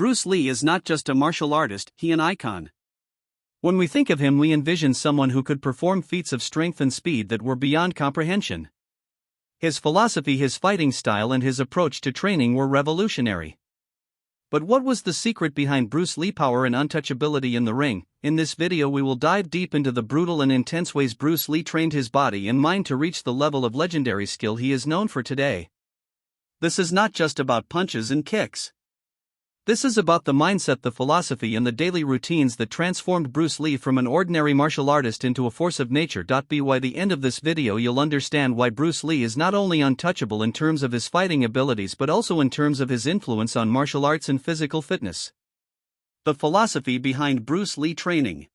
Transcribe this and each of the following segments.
Bruce Lee is not just a martial artist, he an icon. When we think of him, we envision someone who could perform feats of strength and speed that were beyond comprehension. His philosophy, his fighting style, and his approach to training were revolutionary. But what was the secret behind Bruce Lee's power and untouchability in the ring? In this video we will dive deep into the brutal and intense ways Bruce Lee trained his body and mind to reach the level of legendary skill he is known for today. This is not just about punches and kicks. This is about the mindset, the philosophy, and the daily routines that transformed Bruce Lee from an ordinary martial artist into a force of nature. By the end of this video you'll understand why Bruce Lee is not only untouchable in terms of his fighting abilities but also in terms of his influence on martial arts and physical fitness. The philosophy behind Bruce Lee training.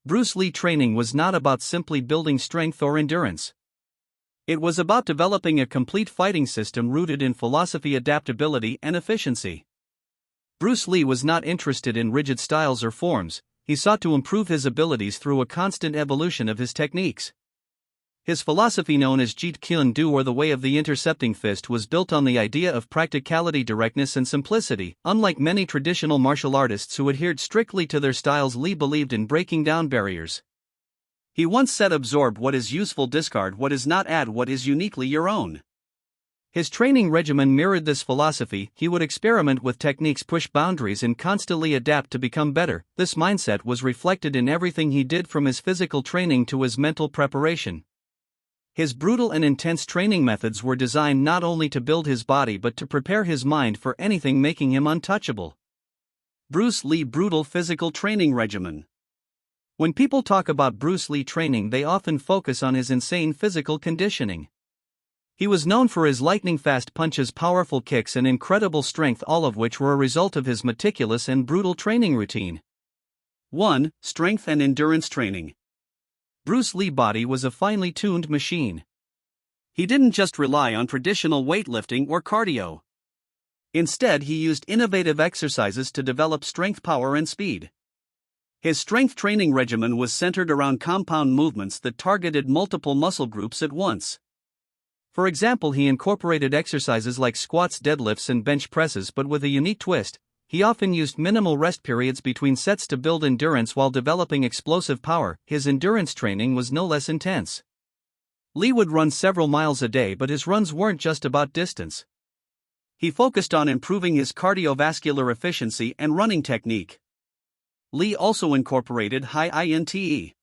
Bruce Lee training was not about simply building strength or endurance. It was about developing a complete fighting system rooted in philosophy, adaptability, and efficiency. Bruce Lee was not interested in rigid styles or forms, he sought to improve his abilities through a constant evolution of his techniques. His philosophy, known as Jeet Kune Do, or the way of the intercepting fist, was built on the idea of practicality, directness, and simplicity. Unlike many traditional martial artists who adhered strictly to their styles, Lee believed in breaking down barriers. He once said, "Absorb what is useful, discard what is not, add what is uniquely your own." His training regimen mirrored this philosophy. He would experiment with techniques, push boundaries, and constantly adapt to become better. This mindset was reflected in everything he did, from his physical training to his mental preparation. His brutal and intense training methods were designed not only to build his body but to prepare his mind for anything, making him untouchable. Bruce Lee brutal physical training regimen. When people talk about Bruce Lee training, they often focus on his insane physical conditioning. He was known for his lightning-fast punches, powerful kicks, and incredible strength, all of which were a result of his meticulous and brutal training routine. 1. Strength and endurance training. Bruce Lee's body was a finely tuned machine. He didn't just rely on traditional weightlifting or cardio. Instead, he used innovative exercises to develop strength, power, and speed. His strength training regimen was centered around compound movements that targeted multiple muscle groups at once. For example, he incorporated exercises like squats, deadlifts, and bench presses, but with a unique twist. He often used minimal rest periods between sets to build endurance while developing explosive power. His endurance training was no less intense. Lee would run several miles a day, but his runs weren't just about distance. He focused on improving his cardiovascular efficiency and running technique. Lee also incorporated high-intensity